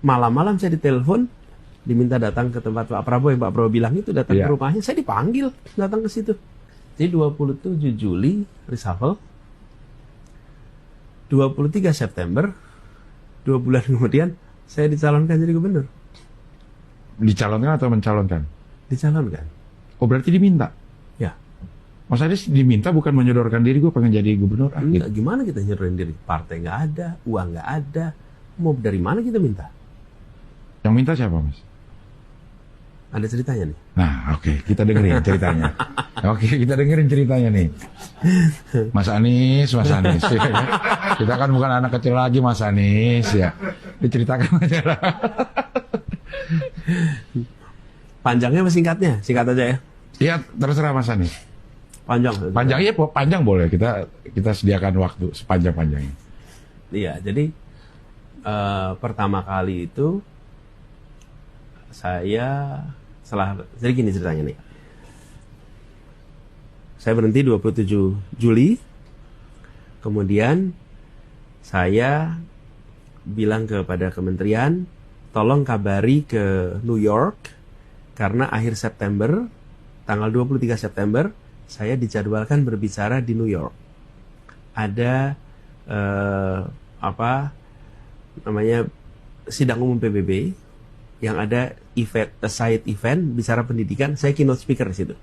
Malam-malam saya ditelepon, diminta datang ke tempat Pak Prabowo, yang Pak Prabowo bilang itu, datang ke rumahnya, saya dipanggil datang ke situ. Jadi 27 Juli reshuffle, 23 September, 2 bulan kemudian saya dicalonkan jadi gubernur. Dicalonkan atau mencalonkan? Dicalonkan. Oh, berarti diminta? Ya. Mas Anies diminta bukan menyodorkan diri, gue pengen jadi gubernur. Enggak, gimana kita nyodorin diri? Partai nggak ada, uang nggak ada, mau dari mana kita minta? Yang minta siapa, Mas? Ada ceritanya nih. Nah, oke, kita dengerin ceritanya. Oke, kita dengerin ceritanya nih. Mas Anies. Kita kan bukan anak kecil lagi, Mas Anies ya. Diceritakan aja lah. Panjangnya apa singkatnya? Singkat aja ya. Iya, terserah Mas Anies. Panjang. Panjangnya panjang boleh. Kita sediakan waktu sepanjang-panjangnya. Iya, jadi pertama kali itu jadi gini ceritanya nih. Saya berhenti 27 Juli. Kemudian saya bilang kepada kementerian, tolong kabari ke New York karena akhir September, tanggal 23 September, saya dijadwalkan berbicara di New York. Ada sidang umum PBB yang ada side event bicara pendidikan, saya keynote speaker di situ.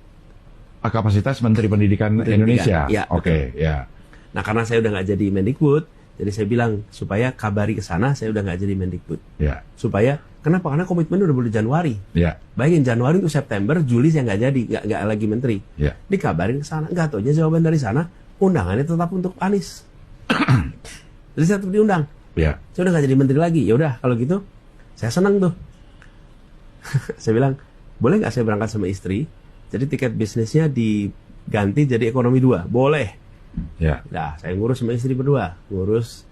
Kapasitas Menteri Pendidikan Indonesia. Ya, Oke, ya. Nah, karena saya udah nggak jadi Mendikbud, jadi saya bilang supaya kabari ke sana, saya udah nggak jadi Mendikbud. Ya. Supaya kenapa? Karena komitmen udah bulan Januari. Ya. Bayangin Januari untuk September, Juli saya nggak jadi, nggak lagi menteri. Ya. Dikabarin ke sana, nggak taunya jawaban dari sana, undangannya tetap untuk Anies. Jadi saya tetap diundang. Ya. Saya udah nggak jadi menteri lagi. Ya udah kalau gitu, saya senang tuh. Saya bilang, boleh nggak saya berangkat sama istri? Jadi tiket bisnisnya diganti jadi ekonomi 2. Boleh. Ya. Nah, saya ngurus sama istri berdua, ngurus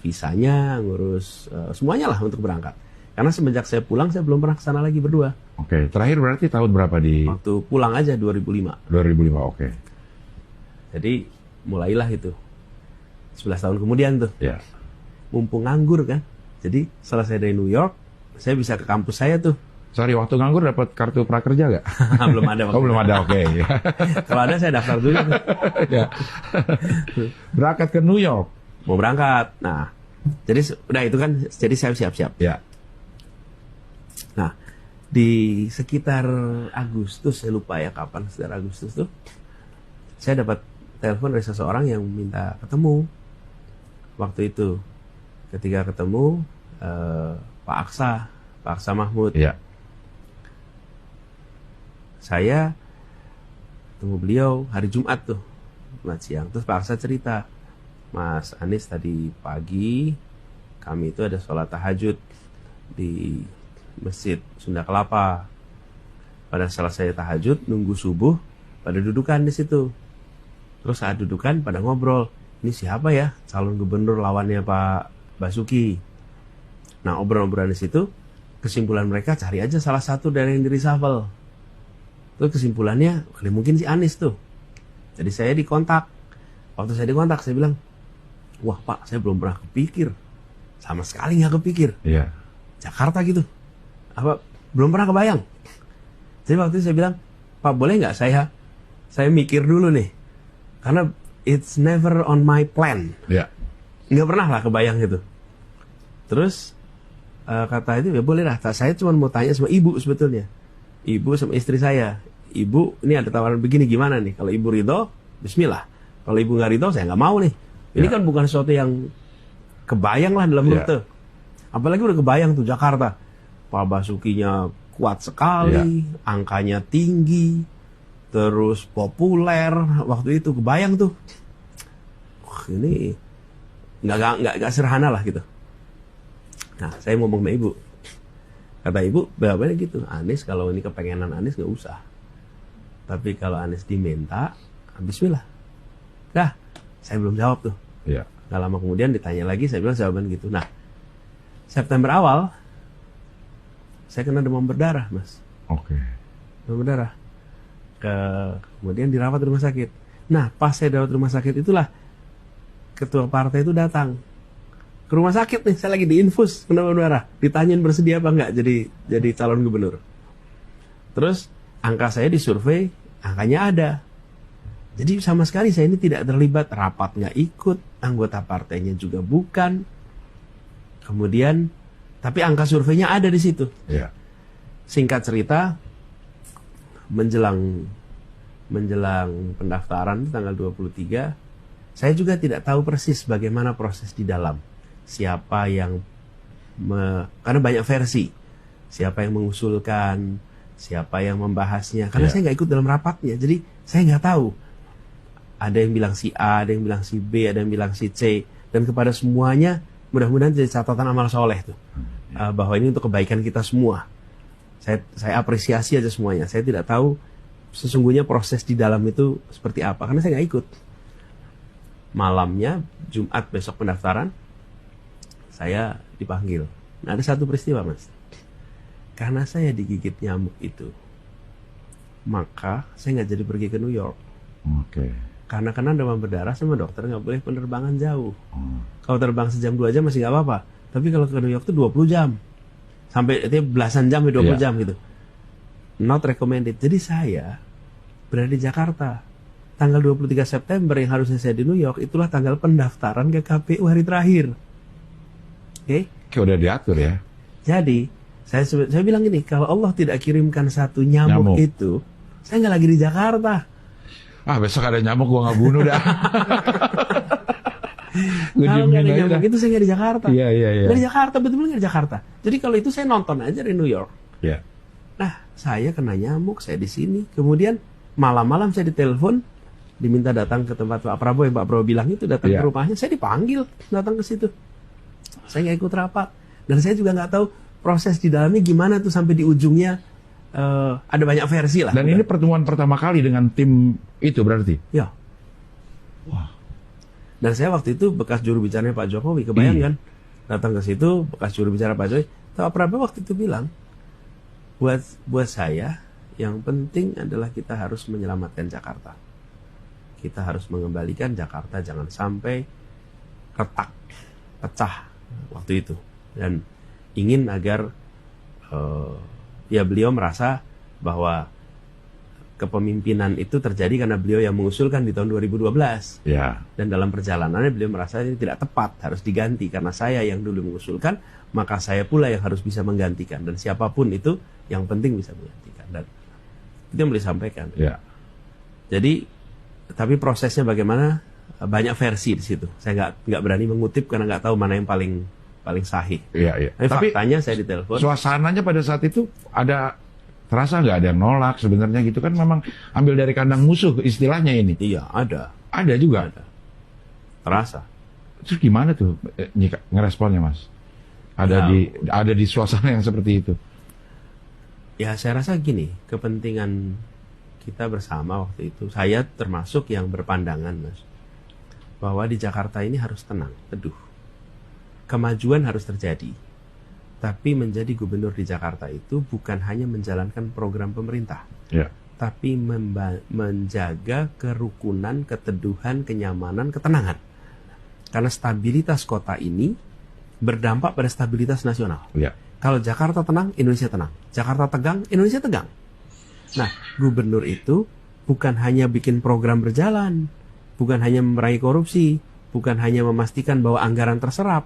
visanya, ngurus semuanya lah untuk berangkat. Karena semenjak saya pulang, saya belum pernah kesana lagi berdua. Oke, terakhir berarti tahun berapa di? Waktu pulang aja 2005. 2005, oke. Jadi mulailah itu. 11 tahun kemudian tuh. Ya. Mumpung nganggur kan. Jadi selesai dari New York, saya bisa ke kampus saya tuh. Sorry, waktu nganggur dapat kartu prakerja gak? Belum ada. Oh, belum ada, oke. Kalau ada saya daftar dulu. Ya. Berangkat ke New York. Mau berangkat. Nah, jadi udah itu kan, jadi saya siap-siap. Ya. Nah, di sekitar Agustus, saya lupa ya kapan, sekitar Agustus tuh, saya dapat telepon dari seseorang yang minta ketemu. Waktu itu, ketika ketemu, Pak Aksa Mahmud. Ya. Saya tunggu beliau hari Jumat tuh, Jumat siang. Terus Pak Aksa cerita, Mas Anies tadi pagi kami itu ada sholat tahajud di Masjid Sunda Kelapa. Pada selesai tahajud, nunggu subuh, pada dudukan di situ. Terus saat dudukan pada ngobrol, ini siapa ya calon gubernur lawannya Pak Basuki. Nah, obrolan-obrolan di situ, kesimpulan mereka cari aja salah satu dari yang di reshuffle. Terus kesimpulannya, mungkin si Anies tuh. Jadi saya dikontak. Waktu saya dikontak, saya bilang, wah Pak, saya belum pernah kepikir. Sama sekali nggak kepikir. Iya. Jakarta gitu. Belum pernah kebayang. Jadi waktu itu saya bilang, Pak boleh nggak saya mikir dulu nih. Karena it's never on my plan. Iya. Nggak pernah lah kebayang gitu. Terus kata itu, ya boleh lah. Saya cuma mau tanya sama ibu sebetulnya. Ibu sama istri saya. Ibu, ini ada tawaran begini gimana nih? Kalau ibu ridho, bismillah. Kalau ibu nggak ridho, saya nggak mau nih. Ini kan bukan sesuatu yang kebayang lah dalam bentuk tuh. Apalagi udah kebayang tuh Jakarta. Pak Basukinya kuat sekali, angkanya tinggi, terus populer. Waktu itu kebayang tuh. Ini nggak sederhana lah gitu. Nah, saya ngomong sama ibu. Kata ibu, berapa gitu. Anies kalau ini kepengenan Anies nggak usah. Tapi kalau Anies diminta, bismillah. Dah, saya belum jawab tuh. Iya. Gak lama kemudian ditanya lagi, saya bilang jawaban gitu. Nah, September awal, saya kena demam berdarah, Mas. Oke. Demam berdarah. Kemudian dirawat di rumah sakit. Nah, pas saya dirawat di rumah sakit itulah ketua partai itu datang ke rumah sakit nih, saya lagi diinfus pendonor darah, ditanyain bersedia apa enggak jadi calon gubernur. Terus angka saya disurvei, angkanya ada. Jadi sama sekali saya ini tidak terlibat, rapat nggak ikut, anggota partainya juga bukan. Kemudian, tapi angka surveinya ada di situ. Ya. Singkat cerita, menjelang pendaftaran tanggal 23, saya juga tidak tahu persis bagaimana proses di dalam. Siapa yang karena banyak versi. Siapa yang mengusulkan, siapa yang membahasnya. Karena saya nggak ikut dalam rapatnya, jadi saya nggak tahu. Ada yang bilang si A, ada yang bilang si B, ada yang bilang si C. Dan kepada semuanya, mudah-mudahan jadi catatan amal soleh tuh. Bahwa ini untuk kebaikan kita semua. Saya apresiasi aja semuanya. Saya tidak tahu sesungguhnya proses di dalam itu seperti apa. Karena saya nggak ikut. Malamnya, Jumat besok pendaftaran, saya dipanggil. Nah, ada satu peristiwa, Mas. Karena saya digigit nyamuk itu, maka saya nggak jadi pergi ke New York. Oke. Karena demam berdarah sama dokter nggak boleh penerbangan jauh. Kalau terbang sejam 2 jam masih nggak apa-apa. Tapi kalau ke New York itu 20 jam. Sampai itu belasan jam, 20 jam gitu. Not recommended. Jadi saya berada di Jakarta. Tanggal 23 September yang harusnya saya di New York, itulah tanggal pendaftaran ke KPU hari terakhir. Oke? Kayak udah diatur ya. Jadi, saya bilang gini, kalau Allah tidak kirimkan satu nyamuk. Itu, saya nggak lagi di Jakarta. Besok ada nyamuk gua nggak bunuh dah. Kalau nggak ada nyamuk itu saya nggak di Jakarta. Iya. Nggak di Jakarta, betul-betul nggak di Jakarta. Jadi kalau itu saya nonton aja di New York. Iya. Nah, saya kena nyamuk, saya di sini. Kemudian malam-malam saya ditelepon, diminta datang ke tempat Pak Prabowo, yang Pak Prabowo bilang itu, datang ke rumahnya. Saya dipanggil datang ke situ. Saya nggak ikut rapat. Dan saya juga nggak tahu proses di dalamnya gimana tuh sampai di ujungnya. Ada banyak versi lah. Dan ini pertemuan pertama kali dengan tim itu berarti? Ya. Wah. Dan saya waktu itu bekas juru bicaranya Pak Jokowi, kebayang kan? Datang ke situ, bekas juru bicara Pak Jokowi. Pak Prabowo waktu itu bilang, buat saya, yang penting adalah kita harus menyelamatkan Jakarta. Kita harus mengembalikan Jakarta, jangan sampai retak, pecah waktu itu. Dan ingin agar beliau merasa bahwa kepemimpinan itu terjadi karena beliau yang mengusulkan di tahun 2012. Ya. Dan dalam perjalanannya beliau merasa ini tidak tepat, harus diganti. Karena saya yang dulu mengusulkan, maka saya pula yang harus bisa menggantikan. Dan siapapun itu, yang penting bisa menggantikan. Dan itu yang beliau sampaikan. Ya. Jadi, tapi prosesnya bagaimana, banyak versi di situ. Saya nggak berani mengutip karena nggak tahu mana yang paling sahih. Iya. Tapi faktanya saya ditelepon. Suasananya pada saat itu terasa nggak ada yang nolak sebenarnya gitu kan, memang ambil dari kandang musuh istilahnya ini. Iya, ada. Ada juga. Ada. Terasa. Terus gimana tuh ngeresponnya, Mas? Ada di suasana yang seperti itu. Ya, saya rasa gini, kepentingan kita bersama waktu itu, saya termasuk yang berpandangan, Mas, bahwa di Jakarta ini harus tenang, teduh. Kemajuan harus terjadi. Tapi menjadi gubernur di Jakarta itu bukan hanya menjalankan program pemerintah. Ya. Tapi menjaga kerukunan, keteduhan, kenyamanan, ketenangan. Karena stabilitas kota ini berdampak pada stabilitas nasional. Ya. Kalau Jakarta tenang, Indonesia tenang. Jakarta tegang, Indonesia tegang. Nah, gubernur itu bukan hanya bikin program berjalan, bukan hanya memerangi korupsi, bukan hanya memastikan bahwa anggaran terserap,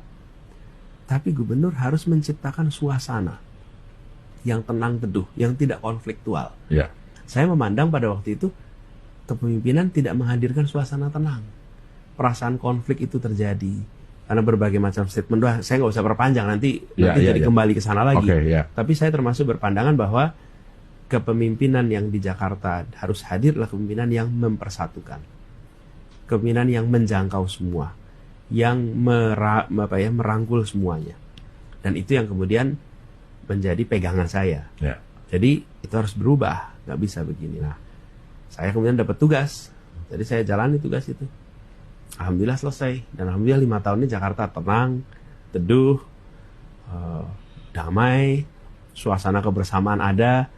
tapi gubernur harus menciptakan suasana yang tenang teduh, yang tidak konfliktual. Ya. Saya memandang pada waktu itu kepemimpinan tidak menghadirkan suasana tenang. Perasaan konflik itu terjadi karena berbagai macam statement. Saya nggak usah perpanjang, nanti kembali ke sana lagi. Tapi saya termasuk berpandangan bahwa kepemimpinan yang di Jakarta harus hadir adalah kepemimpinan yang mempersatukan, kepemimpinan yang menjangkau semua, yang merangkul semuanya. Dan itu yang kemudian menjadi pegangan saya. Ya. Jadi itu harus berubah, nggak bisa begini. Nah, saya kemudian dapat tugas, jadi saya jalani tugas itu. Alhamdulillah selesai, dan alhamdulillah 5 tahun ini Jakarta tenang, teduh, damai, suasana kebersamaan ada.